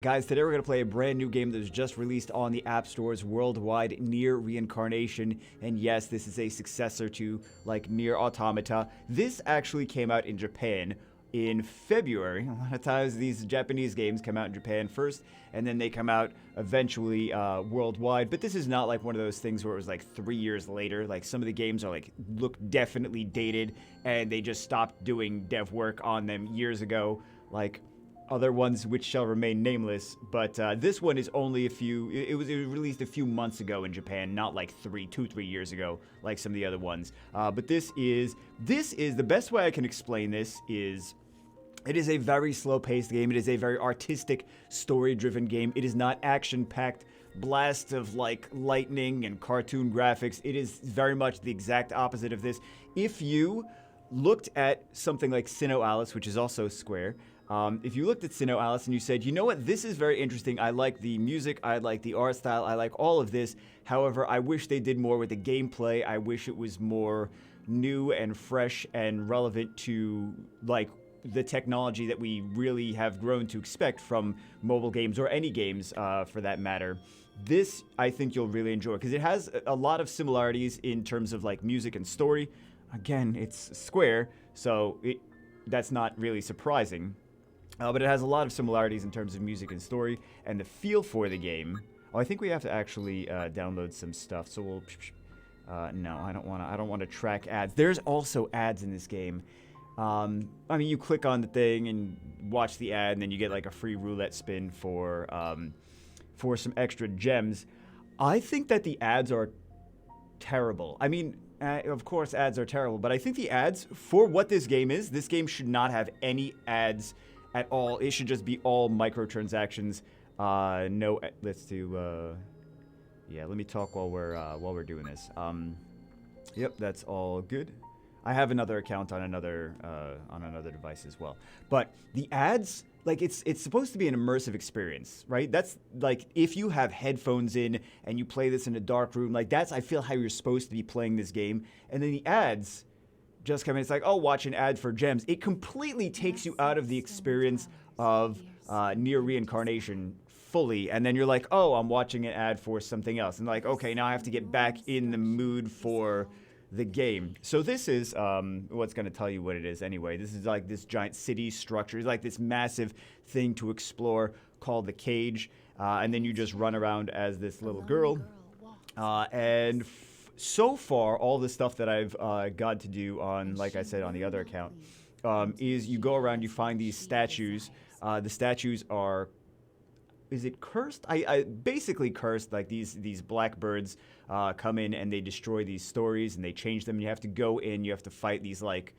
Guys, today we're going to play a brand new game that was just released on the App Stores worldwide, Nier Reincarnation. And yes, this is a successor to, like, Nier Automata. This actually came out in Japan in February. A lot of times these Japanese games come out in Japan first, and then they come out eventually worldwide. But this is not like one of those things where it was like 3 years later. Like, some of the games are like, look definitely dated, and they just stopped doing dev work on them years ago. Like, other ones which shall remain nameless, but this one is only it was released a few months ago in Japan, not like 3 years ago, like some of the other ones. But this is the best way I can explain this is it is a very slow-paced game. It is a very artistic, story-driven game. It is not action-packed blasts of like lightning and cartoon graphics. It is very much the exact opposite of this. If you looked at something like Sinnoh Alice, which is also Square, if you looked at Sinnoh Alice and you said, you know what, this is very interesting, I like the music, I like the art style, I like all of this, however, I wish they did more with the gameplay, I wish it was more new and fresh and relevant to, like, the technology that we really have grown to expect from mobile games, or any games, for that matter. This, I think you'll really enjoy, because it has a lot of similarities in terms of, like, music and story. Again, it's Square, so that's not really surprising. But it has a lot of similarities in terms of music and story, and the feel for the game. Oh, I think we have to actually download some stuff. So we'll. No, I don't want to track ads. There's also ads in this game. I mean, you click on the thing and watch the ad, and then you get like a free roulette spin for some extra gems. I think that the ads are terrible. I mean, of course, ads are terrible, but I think the ads for what this game is, this game should not have any ads at all. It should just be all microtransactions. No, let's do. Yeah, let me talk while we're doing this. Yep, that's all good. I have another account on another device as well. But the ads, like, it's supposed to be an immersive experience, right? That's like if you have headphones in and you play this in a dark room, like that's I feel how you're supposed to be playing this game. And then the ads just come in. It's like, oh, watch an ad for gems. It completely takes you out of the experience of Nier Reincarnation fully, and then you're like, oh, I'm watching an ad for something else, and like, okay, now I have to get back in the mood for the game. So this is what's going to tell you what it is anyway. This is like this giant city structure. It's like this massive thing to explore called the cage, and then you just run around as this little girl, and so far, all the stuff that I've got to do on, like I said, on the other account, is you go around, you find these statues. The statues are, is it cursed? I basically cursed. Like these black birds come in and they destroy these stories and they change them. You have to go in, you have to fight these like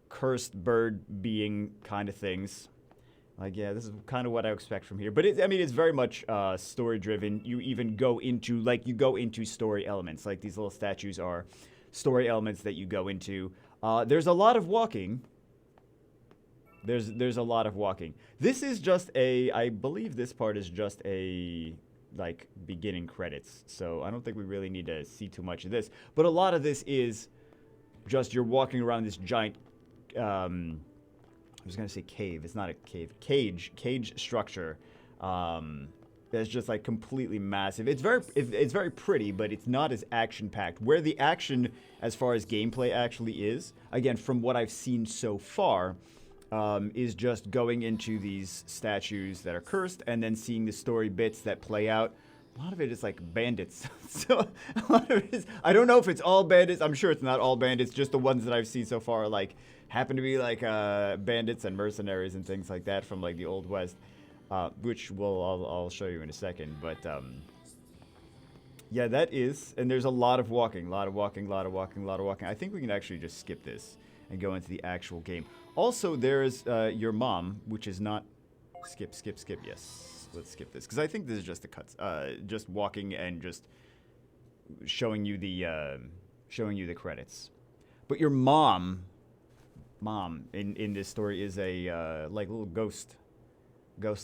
cursed bird being kind of things. Like, yeah, this is kind of what I expect from here. But I mean, it's very much story-driven. You even go into story elements. Like, these little statues are story elements that you go into. There's a lot of walking. There's a lot of walking. This is just I believe this part is just like, beginning credits. So I don't think we really need to see too much of this. But a lot of this is just you're walking around this giant... I was gonna say cave. It's not a cave. Cage structure. That's just like completely massive. It's very pretty, but it's not as action packed. Where the action, as far as gameplay, actually is, again, from what I've seen so far, is just going into these statues that are cursed and then seeing the story bits that play out. A lot of it is like bandits. So a lot of it is, I don't know if it's all bandits. I'm sure it's not all bandits. Just the ones that I've seen so far are like happen to be like bandits and mercenaries and things like that from like the Old West, which I'll show you in a second. But yeah, that is, and there's a lot of walking. I think we can actually just skip this and go into the actual game. Also, there's your mom, which is not skip. Yes. Let's skip this because I think this is just the cuts, just walking and just showing you the credits. But your mom in this story is a like little ghost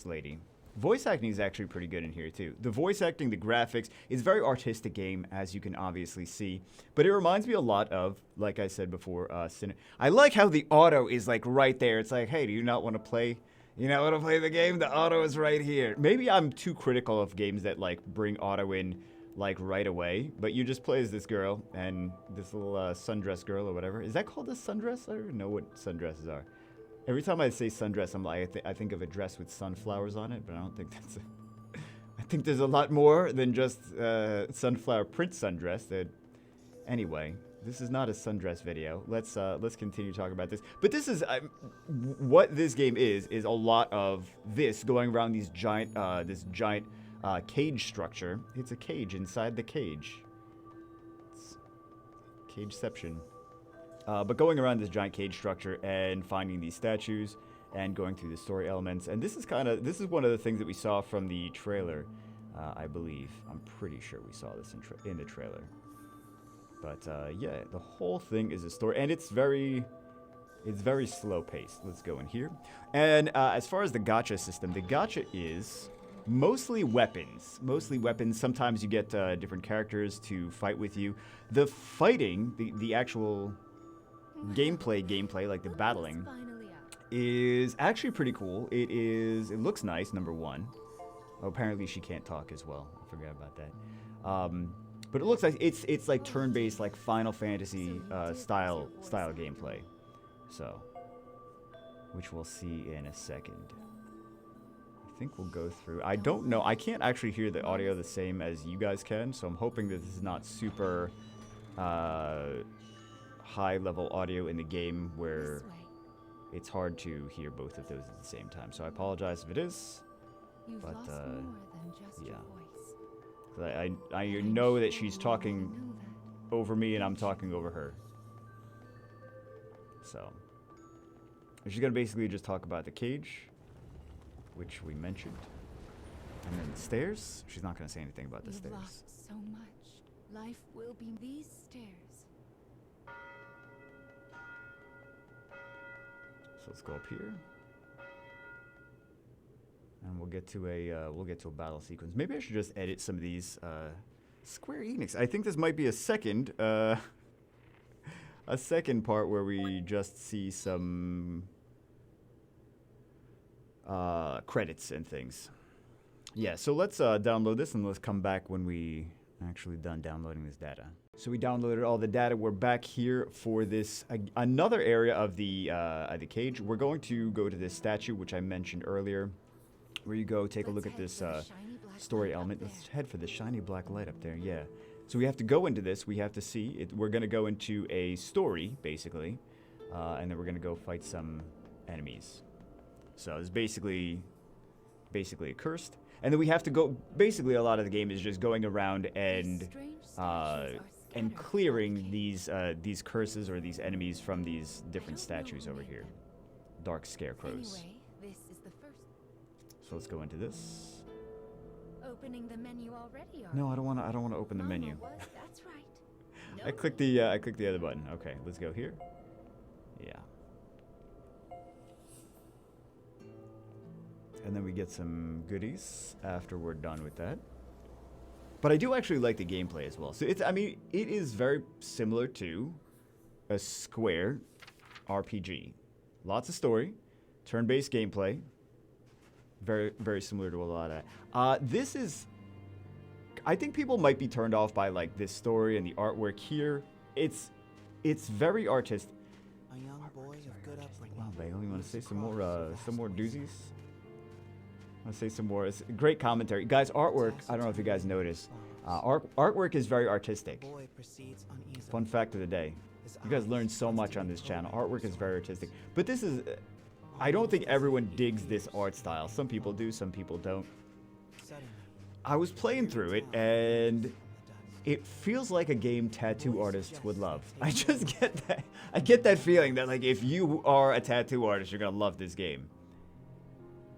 lady. Voice acting is actually pretty good in here too. The voice acting, the graphics, it's a very artistic game, as you can obviously see. But it reminds me a lot of, like I said before, I like how the auto is like right there. It's like, hey, do you not want to play You know, want to play the game? The auto is right here. Maybe I'm too critical of games that like bring auto in like right away, but you just play as this girl and this little sundress girl or whatever. Is that called a sundress? I don't even know what sundresses are. Every time I say sundress, I'm like, I think of a dress with sunflowers on it, but I don't think that's it. I think there's a lot more than just sunflower print sundress. That anyway. This is not a sundress video. Let's continue talking about this. But this is what this game is a lot of this going around these giant this giant cage structure. It's a cage inside the cage. It's cageception. But going around this giant cage structure and finding these statues and going through the story elements. And this is one of the things that we saw from the trailer, I believe. I'm pretty sure we saw this in the trailer. But yeah, the whole thing is a story, and it's very slow paced. Let's go in here. And as far as the gacha system, the gacha is mostly weapons. Sometimes you get different characters to fight with you. The fighting, the actual gameplay, like the battling, is actually pretty cool. It looks nice, number one. Oh, apparently she can't talk as well. I forgot about that. But it looks like it's like turn-based, like Final Fantasy style gameplay. So, which we'll see in a second. I think we'll go through. I don't know. I can't actually hear the audio the same as you guys can, so I'm hoping that this is not super high-level audio in the game where it's hard to hear both of those at the same time. So I apologize if it is. But yeah. I know that she's talking over me and I'm talking over her. So, she's going to basically just talk about the cage, which we mentioned. And then the stairs. She's not going to say anything about the stairs. Lost so much. Life will be these stairs. So let's go up here. And we'll get to a battle sequence. Maybe I should just edit some of these. Square Enix. I think this might be a second part where we just see some credits and things. Yeah. So let's download this and let's come back when we actually done downloading this data. So we downloaded all the data. We're back here for this another area of the cage. We're going to go to this statue, which I mentioned earlier. Where you go take a look at this story element. Let's head for the shiny black light up there. Yeah. So we have to go into this. We have to see it. We're going to go into a story, basically. And then we're going to go fight some enemies. So it's basically accursed. And then we have to go... Basically, a lot of the game is just going around and clearing these curses or these enemies from these different statues over here. Dark scarecrows. So let's go into this. Opening the menu already. No, I don't want to open the menu. That's right. I clicked the other button. Okay, let's go here. Yeah. And then we get some goodies after we're done with that. But I do actually like the gameplay as well. So it is very similar to a Square RPG. Lots of story, turn-based gameplay. Very, very similar to a lot of that. This is... I think people might be turned off by, like, this story and the artwork here. It's very artistic. A young boy of good upbringing. Wow, Bailey, you want to say some more doozies? Want to say some more? It's great commentary. Guys, artwork, I don't know if you guys noticed. Artwork is very artistic. Fun fact of the day. You guys learn so much on this channel. Artwork is very artistic. But this is... I don't think everyone digs this art style. Some people do, some people don't. I was playing through it, and it feels like a game tattoo artists would love. I just get that. I get that feeling that, like, if you are a tattoo artist, you're gonna love this game.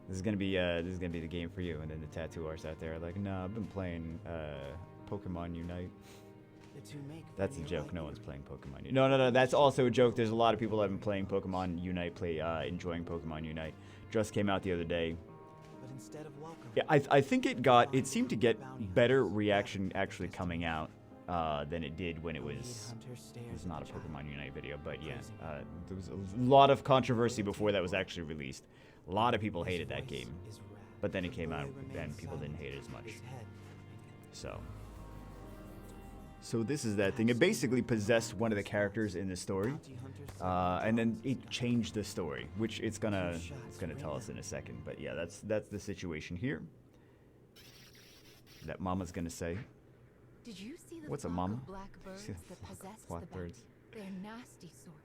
This is gonna be the game for you. And then the tattoo artists out there are like, no, I've been playing Pokemon Unite. That's a joke. No one's playing Pokemon Unite. No. That's also a joke. There's a lot of people that have been playing Pokemon Unite, enjoying Pokemon Unite. Just came out the other day. But instead of welcome, Yeah, I think it seemed to get better reaction actually coming out than it did when it was not a Pokemon Unite video. But yeah, there was a lot of controversy before that was actually released. A lot of people hated that game, but then it came out and people didn't hate it as much. So this is that thing. It basically possessed one of the characters in the story, and then it changed the story, which it's gonna tell us in a second. But yeah, that's the situation here. That Mama's gonna say. Did you see the What's a flock mama? of black birds that possessed the bat? Blackbirds. They're nasty sorts.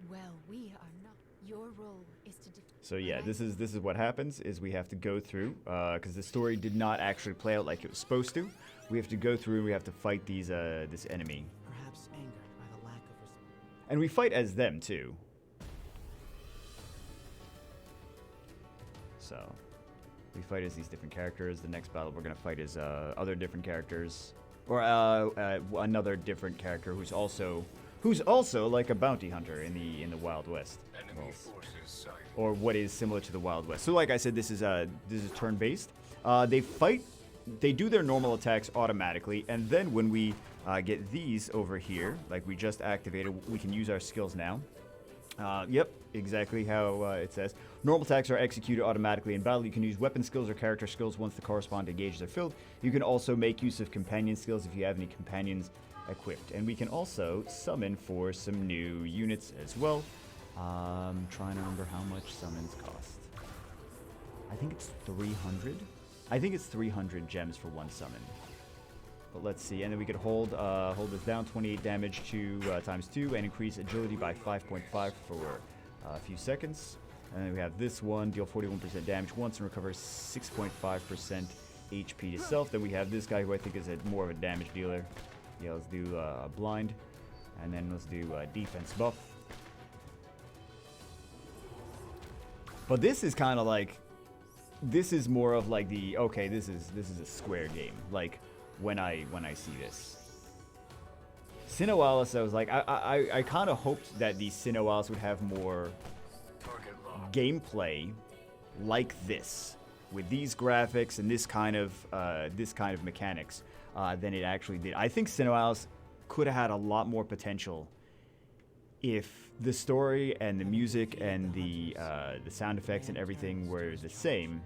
Well, we are not. Your role is to defeat. So yeah, this is what happens is we have to go through because the story did not actually play out like it was supposed to. We have to go through and we have to fight these this enemy. Perhaps angered by the lack of response. And we fight as them too. So we fight as these different characters. The next battle we're gonna fight is other different characters, or another different character who's also like a bounty hunter in the Wild West. Enemy forces sighted. Or what is similar to the Wild West. So like I said, this is turn-based. They fight, they do their normal attacks automatically, and then when we get these over here, like we just activated, we can use our skills now. Yep, exactly how it says. Normal attacks are executed automatically in battle. You can use weapon skills or character skills once the corresponding gauges are filled. You can also make use of companion skills if you have any companions equipped. And we can also summon for some new units as well. Trying to remember how much summons cost. I think it's 300. I think it's 300 gems for one summon. But let's see. And then we could hold this down, 28 damage to times 2, and increase agility by 5.5 for a few seconds. And then we have this one, deal 41% damage once and recover 6.5% HP to self. Then we have this guy who I think is more of a damage dealer. Yeah, let's do blind. And then let's do defense buff. But this is kind of like, this is more of like the, okay, this is a square game. Like when I see this. Sinoalis, I was like, I kind of hoped that the Sinoalis would have more Target locked. gameplay like this, with these graphics and this kind of mechanics than it actually did. I think Sinoalis could have had a lot more potential if the story and the music and the sound effects and everything were the same,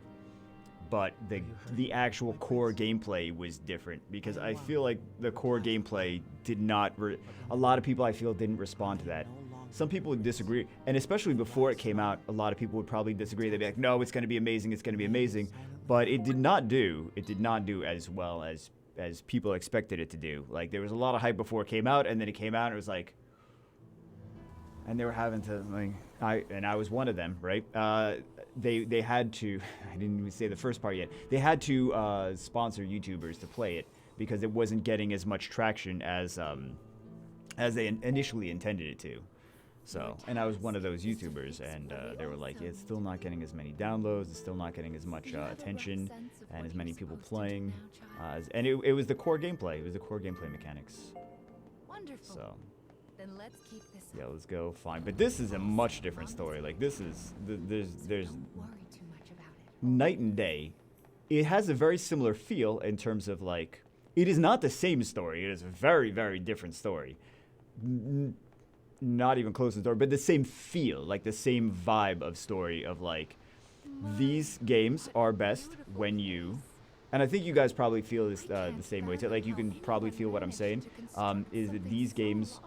but the actual core gameplay was different, because I feel like the core gameplay did not. A lot of people I feel didn't respond to that. Some people would disagree, and especially before it came out, a lot of people would probably disagree. They'd be like, "No, it's going to be amazing. It's going to be amazing," but it did not do. It did not do as well as people expected it to do. Like there was a lot of hype before it came out, and then it came out, and it was like. And they were having to, like, I was one of them, right? They had to, I didn't even say the first part yet. They had to sponsor YouTubers to play it because it wasn't getting as much traction as they initially intended it to. So, and I was one of those YouTubers, and they were like, it's still not getting as many downloads, it's still not getting as much attention, and as many people playing. And it was the core gameplay. It was the core gameplay mechanics. Wonderful. So. Then let's keep this. Yeah, let's go. Fine, but this is a much different story. Like this is there's Don't worry too much about it. night and day. It has a very similar feel in terms of like it is not the same story. It is a very very different story. Not even close to the story, but the same feel, like the same vibe of story of like these games are best when you. And I think you guys probably feel this the same way too. Like you can probably feel what I'm saying. Is that these games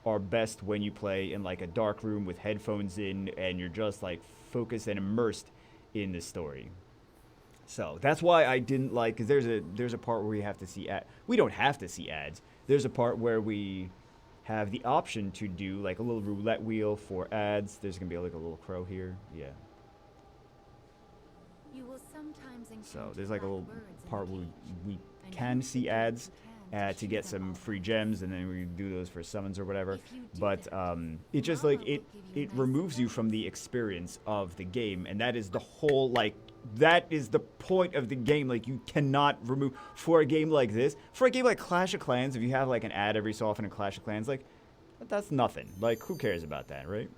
are best when you play in like a dark room with headphones in and you're just like focused and immersed in the story. So that's why I didn't like, because there's a part where we have to see we don't have to see ads. There's a part where we have the option to do like a little roulette wheel for ads. There's gonna be like a little crow here. Yeah. You will sometimes So there's like a little part where we can see ads to get some free gems, and then we do those for summons or whatever. But it just like it removes you from the experience of the game, and that is the whole like that is the point of the game. Like you cannot remove for a game like this, for a game like Clash of Clans. If you have like an ad every so often in Clash of Clans, like that's nothing. Like who cares about that, right?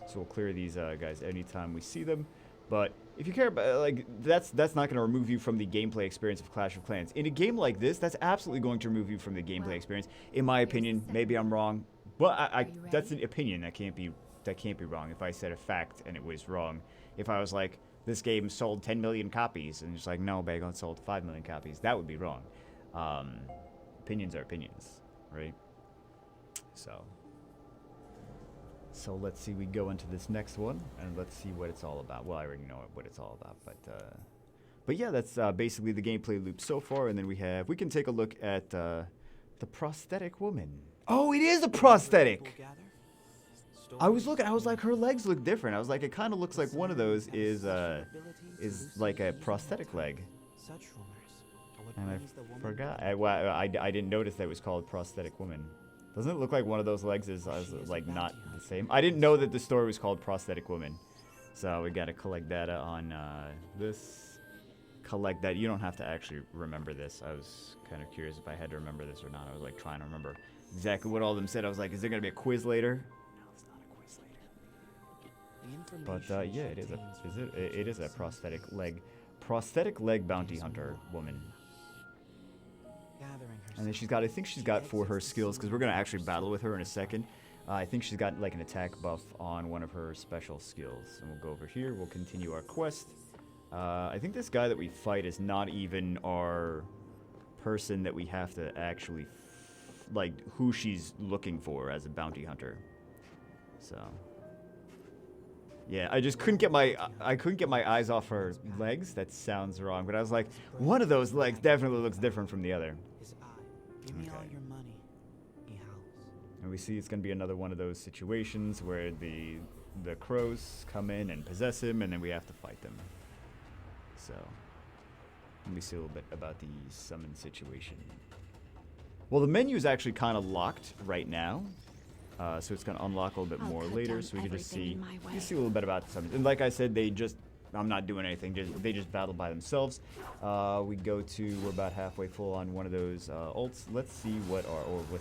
So we'll clear these guys anytime we see them. But if you care about, like, that's not going to remove you from the gameplay experience of Clash of Clans. In a game like this, that's absolutely going to remove you from the gameplay experience. In my opinion, maybe I'm wrong, but that's an opinion that can't be wrong. If I said a fact and it was wrong, If I was like, this game sold 10 million copies, and it's like, no, Bagel, it sold 5 million copies. That would be wrong. Opinions are opinions, right? So let's see, we go into this next one, and let's see what it's all about. Well, I already know what it's all about, but yeah, that's basically the gameplay loop so far, and then we can take a look at the prosthetic woman. Oh, it is a prosthetic! I was looking, I was like, her legs look different. I was like, it kind of looks like one of those is like a prosthetic leg. And I forgot, I didn't notice that it was called prosthetic woman. Doesn't it look like one of those legs is like not the same? I didn't know that the story was called Prosthetic Woman. So we gotta collect data on this. Collect that. You don't have to actually remember this. I was kind of curious if I had to remember this or not. I was like trying to remember exactly what all of them said. I was like, is there gonna be a quiz later? No, it's not a quiz later. But yeah, it is a prosthetic leg bounty hunter woman. And then I think she's got for her skills, because we're going to actually battle with her in a second. I think she's got like an attack buff on one of her special skills. And we'll go over here, we'll continue our quest. I think this guy that we fight is not even our person that we have to actually, like, who she's looking for as a bounty hunter. So, yeah, I just couldn't get my eyes off her legs. That sounds wrong, but I was like, one of those legs definitely looks different from the other. Give me all your money, he howls. And we see it's going to be another one of those situations where the crows come in and possess him, and then we have to fight them. So, let me see a little bit about the summon situation. Well, the menu is actually kind of locked right now, so it's going to unlock a little bit more later, so we can just see a little bit about the summons. And like I said, I'm not doing anything. They just battle by themselves. We're about halfway full on one of those ults. Let's see what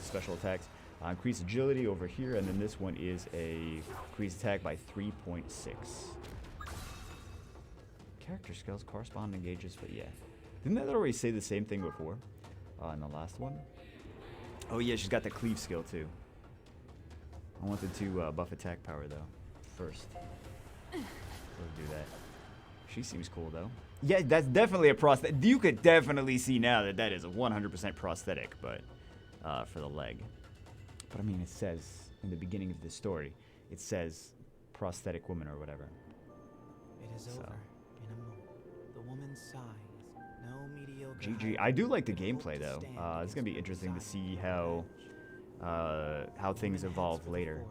special attacks. Increased agility over here, and then this one is a increased attack by 3.6. Character skills correspond engages, but yeah. Didn't that already say the same thing before? In the last one? Oh yeah, she's got the cleave skill too. I wanted to buff attack power though, first. We'll do that. She seems cool, though. Yeah, that's definitely a prosthetic. You could definitely see now that that is a 100% prosthetic, but for the leg. But I mean, it says in the beginning of the story, it says prosthetic woman or whatever. It is over in a moment. The woman's sigh is no mediocre. GG. I do like the gameplay, though. It's gonna be interesting to see how things evolve later.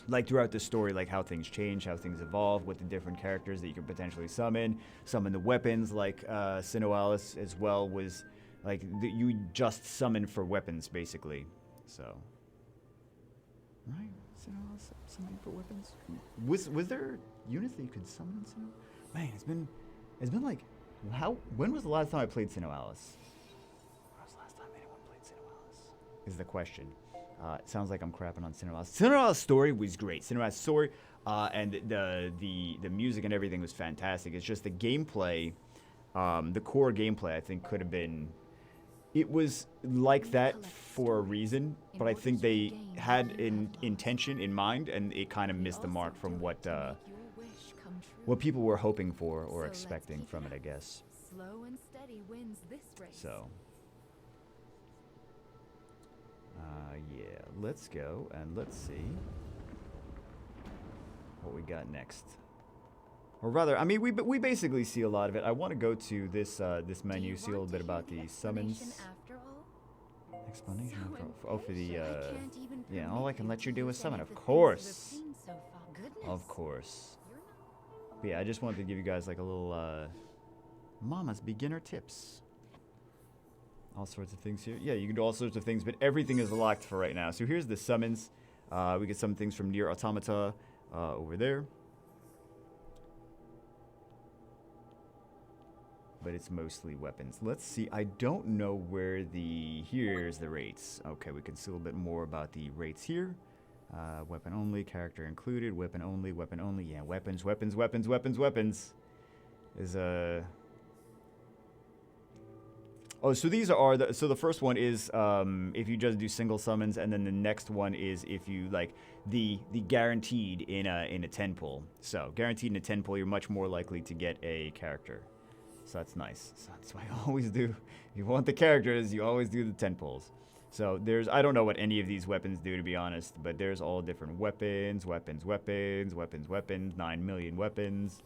Like throughout the story, like how things change, how things evolve with the different characters that you can potentially summon the weapons, like Sinoalis as well was like you just summon for weapons basically. So, right, Sinoalis summoning for weapons. Was there units that you could summon in Sinoalis? Man, it's been like when was the last time I played Sinoalis? When was the last time anyone played Sinoalis? Is the question. It sounds like I'm crapping on Cinderella. Cinderella's story was great. Cinderella's story and the music and everything was fantastic. It's just the gameplay, the core gameplay, I think could have been. It was like that for a reason, but I think they had an intention in mind, and it kind of missed the mark from what people were hoping for or expecting from it, I guess. Slow and steady wins this race. So. Yeah, let's go and let's see what we got next. Or rather, I mean, we basically see a lot of it. I want to go to this this menu, see a little bit about the summons. Explanation for the yeah. All I can let you do is summon, of course, of course. But yeah, I just wanted to give you guys like a little Mama's beginner tips. All sorts of things here. Yeah, you can do all sorts of things, but everything is locked for right now. So here's the summons. We get some things from Nier Automata over there. But it's mostly weapons. Let's see. I don't know where here's the rates. Okay, we can see a little bit more about the rates here. Weapon only, character included, weapon only, weapon only. Yeah, weapons. Is Oh, so these are so the first one is if you just do single summons, and then the next one is if you like the guaranteed in a 10 pull. So guaranteed in a 10 pull, you're much more likely to get a character. So that's nice. So that's why I always do. If you want the characters, you always do the 10 pulls. So there's, I don't know what any of these weapons do, to be honest, but there's all different weapons, 9 million weapons.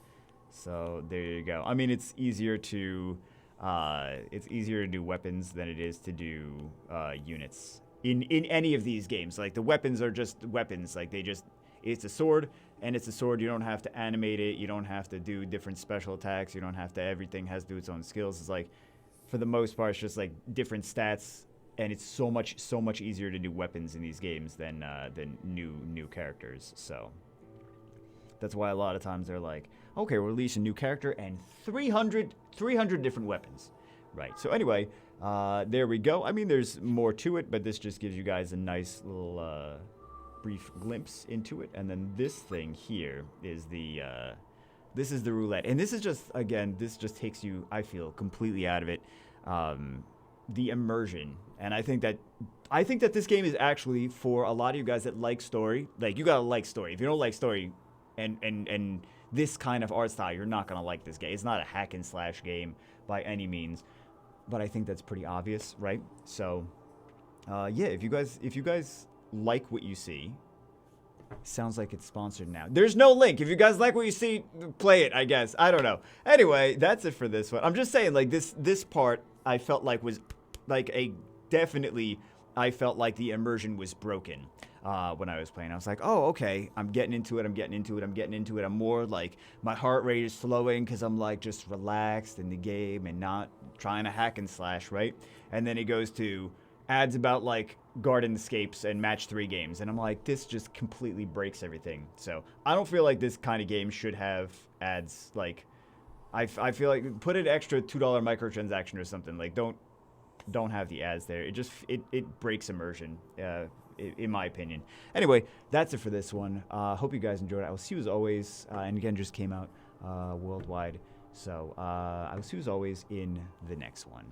So there you go. I mean, it's easier to do weapons than it is to do units in any of these games. Like the weapons are just weapons. Like it's a sword, and it's a sword. You don't have to animate it. You don't have to do different special attacks. You don't have to. Everything has to do its own skills. It's like, for the most part, it's just like different stats. And it's so much easier to do weapons in these games than new characters. So that's why a lot of times they're like, okay, we'll release a new character and 300 different weapons, right? So anyway, there we go. I mean, there's more to it, but this just gives you guys a nice little brief glimpse into it. And then this thing here is this is the roulette, and this is just, again, this just takes you, I feel, completely out of it. The immersion. And I think that this game is actually, for a lot of you guys that like story, like, you gotta like story. If you don't like story and this kind of art style, you're not gonna like this game. It's not a hack and slash game by any means, but I think that's pretty obvious, right? So yeah, if you guys like what you see, sounds like it's sponsored now. There's no link. If you guys like what you see, play it, I guess. I don't know. Anyway, that's it for this one. I'm just saying, like, this part I felt like was like I felt like the immersion was broken when I was playing. I was like, oh, okay, I'm getting into it. I'm more like, my heart rate is slowing because I'm like just relaxed in the game and not trying to hack and slash, right? And then it goes to ads about like garden escapes and match 3 games, and I'm like, this just completely breaks everything. So I don't feel like this kind of game should have ads. Like, I feel like, put an extra $2 microtransaction or something. Like, don't have the ads there. It just it breaks immersion, in my opinion. Anyway, that's it for this one. Hope you guys enjoyed it. I will see you as always, and again, just came out worldwide. So I will see you as always in the next one.